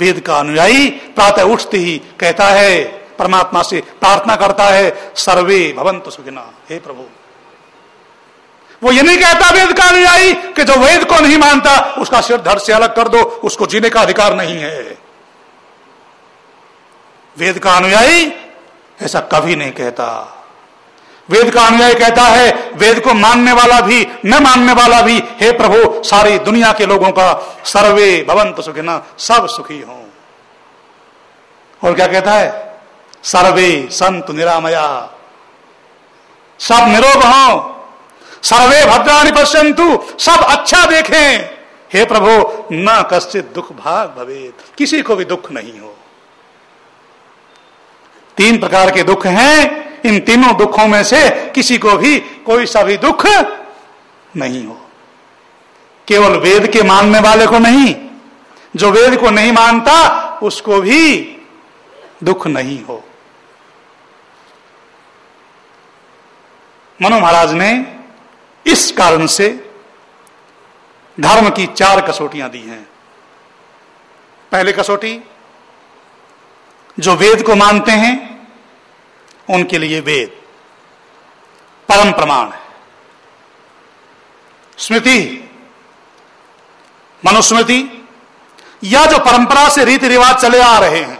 वेद का अनुयायी प्रातः उठते ही कहता है, परमात्मा से प्रार्थना करता है, सर्वे भवन्तु सुखिनः, हे प्रभु। वो ये नहीं कहता वेद का अनुयायी कि जो वेद को नहीं मानता उसका सिर धड़ से अलग कर दो, उसको जीने का अधिकार नहीं है। वेद का अनुयायी ऐसा कभी नहीं कहता। वेद का अनुयायी कहता है, वेद को मानने वाला भी न मानने वाला भी, हे प्रभु सारी दुनिया के लोगों का सर्वे भवन्तु सुखिनः, सब सुखी हों। और क्या कहता है, सर्वे सन्तु निरामया, सब निरोग हों, सर्वे भद्राणि पश्यन्तु, सब अच्छा देखें, हे प्रभु न कश्चित् दुख भाग भवेत्, किसी को भी दुख नहीं हो। 3 प्रकार के दुख हैं, इन तीनों दुखों में से किसी को भी कोई सा भी दुख नहीं हो। केवल वेद के मानने वाले को नहीं, जो वेद को नहीं मानता उसको भी दुख नहीं हो। मनु महाराज ने इस कारण से धर्म की 4 कसौटियां दी हैं। पहली कसौटी, जो वेद को मानते हैं उनके लिए वेद परम प्रमाण है। स्मृति, मनुस्मृति, या जो परंपरा से रीति रिवाज चले आ रहे हैं,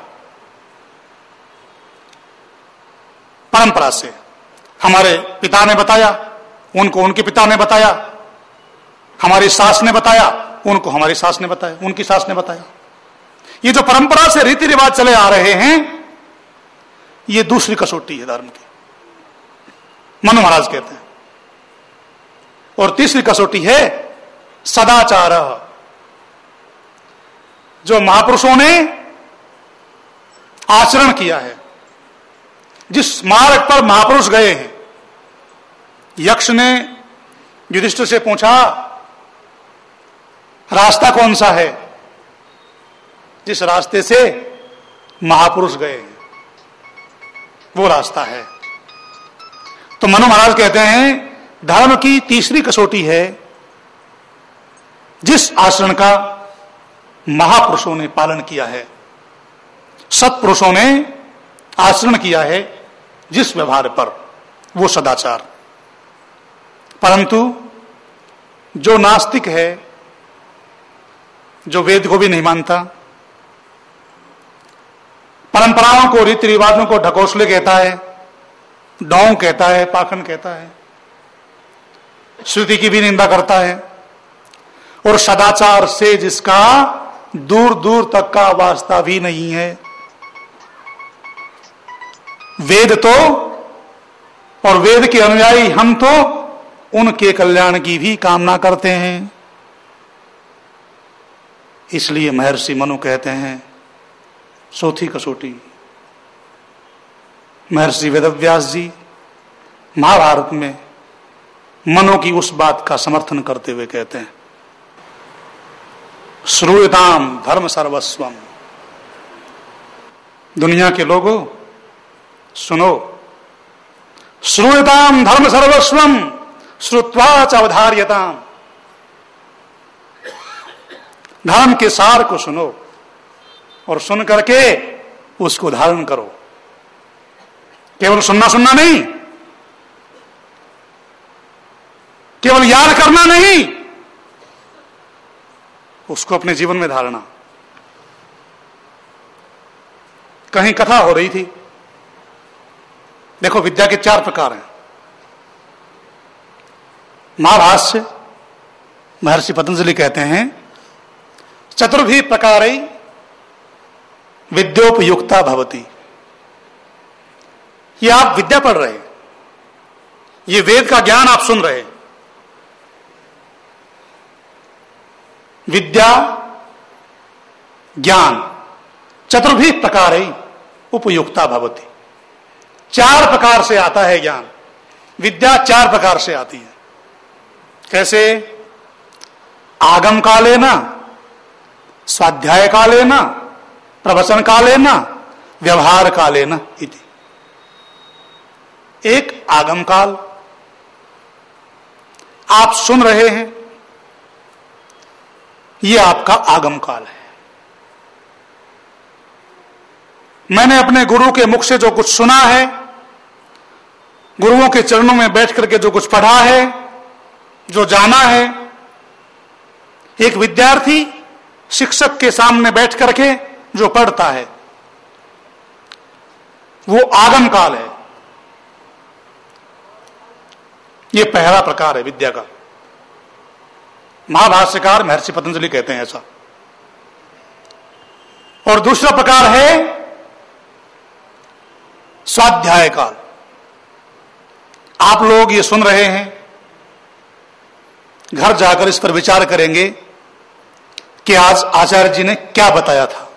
परंपरा से हमारे पिता ने बताया, उनको उनके पिता ने बताया, हमारी सास ने बताया, उनको हमारी सास ने बताया, उनकी सास ने बताया। ये जो परंपरा से रीति रिवाज चले आ रहे हैं, ये दूसरी कसौटी है धर्म की, मनु महाराज कहते हैं। और तीसरी कसौटी है सदाचार, जो महापुरुषों ने आचरण किया है, जिस मार्ग पर महापुरुष गए हैं। यक्ष ने युधिष्ठिर से पूछा, रास्ता कौन सा है? जिस रास्ते से महापुरुष गए हैं वो रास्ता है। तो मनु महाराज कहते हैं, धर्म की तीसरी कसौटी है जिस आचरण का महापुरुषों ने पालन किया है, सत्पुरुषों ने आचरण किया है, जिस व्यवहार पर, वो सदाचार। परंतु जो नास्तिक है, जो वेद को भी नहीं मानता, परंपराओं को, रीति रिवाजों को ढकोसले कहता है, ढोंग कहता है, पाखंड कहता है, श्रुति की भी निंदा करता है, और सदाचार से जिसका दूर दूर तक का वास्ता भी नहीं है। वेद तो और वेद के अनुयायी हम तो उनके कल्याण की भी कामना करते हैं। इसलिए महर्षि मनु कहते हैं, चौथी कसौटी, महर्षि वेदव्यास जी महाभारत में मनु की उस बात का समर्थन करते हुए कहते हैं, श्रूयताम धर्म सर्वस्वम, दुनिया के लोगों सुनो, श्रूयताम धर्म सर्वस्वम श्रुत्वा च अवधार्यताम, धर्म के सार को सुनो और सुन करके उसको धारण करो। केवल सुनना सुनना नहीं, केवल याद करना नहीं, उसको अपने जीवन में धारणा। कहीं कथा हो रही थी, देखो विद्या के 4 प्रकार हैं। महाभाष्य महर्षि पतंजलि कहते हैं, चतुर्भि प्रकारैः विद्योपयुक्ता भवति। ये आप विद्या पढ़ रहे हैं, ये वेद का ज्ञान आप सुन रहे हैं। विद्या ज्ञान चतुर्भि प्रकारैः उपयुक्ता भवति, 4 प्रकार से आता है ज्ञान। विद्या 4 प्रकार से आती है। कैसे? आगम कालेन, स्वाध्याय कालेन, प्रवचन कालेन, व्यवहार कालेन इति। एक आगम काल, आप सुन रहे हैं, ये आपका आगम काल है। मैंने अपने गुरु के मुख से जो कुछ सुना है, गुरुओं के चरणों में बैठ करके जो कुछ पढ़ा है, जो जाना है, एक विद्यार्थी शिक्षक के सामने बैठ करके जो पढ़ता है वो आगम काल है। ये पहला प्रकार है विद्या का। महाभाष्यकार महर्षि पतंजलि कहते हैं ऐसा। और दूसरा प्रकार है स्वाध्याय काल। आप लोग ये सुन रहे हैं, घर जाकर इस पर विचार करेंगे कि आज आचार्य जी ने क्या बताया था।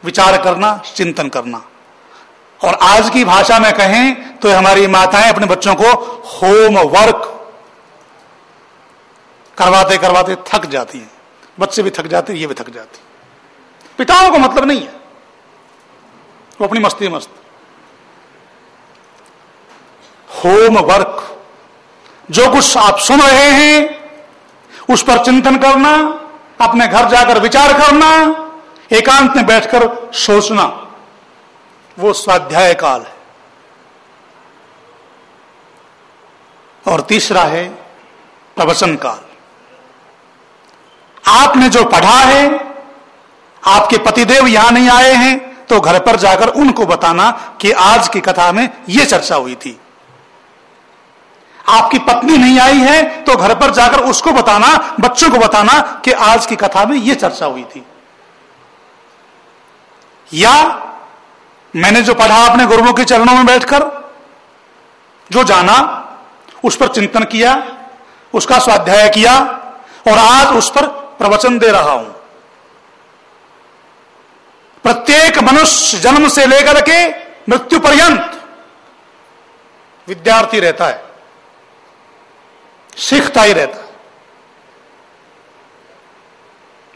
विचार करना, चिंतन करना। और आज की भाषा में कहें तो हमारी माताएं अपने बच्चों को होमवर्क करवाते करवाते थक जाती हैं। बच्चे भी थक जाते, ये भी थक जाती। पिताओं को मतलब नहीं है, वो अपनी मस्ती मस्त। होमवर्क, जो कुछ आप सुन रहे हैं उस पर चिंतन करना, अपने घर जाकर विचार करना, एकांत में बैठकर सोचना, वो स्वाध्याय काल है। और तीसरा है प्रवचन काल। आपने जो पढ़ा है, आपके पतिदेव यहां नहीं आए हैं तो घर पर जाकर उनको बताना कि आज की कथा में यह चर्चा हुई थी। आपकी पत्नी नहीं आई है तो घर पर जाकर उसको बताना, बच्चों को बताना कि आज की कथा में यह चर्चा हुई थी। या मैंने जो पढ़ा अपने गुरुओं के चरणों में बैठकर, जो जाना उस पर चिंतन किया, उसका स्वाध्याय किया और आज उस पर प्रवचन दे रहा हूं। प्रत्येक मनुष्य जन्म से लेकर के मृत्यु पर्यंत विद्यार्थी रहता है, सीखता ही रहता है।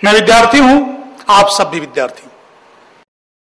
मैं विद्यार्थी हूं, आप सब भी विद्यार्थी।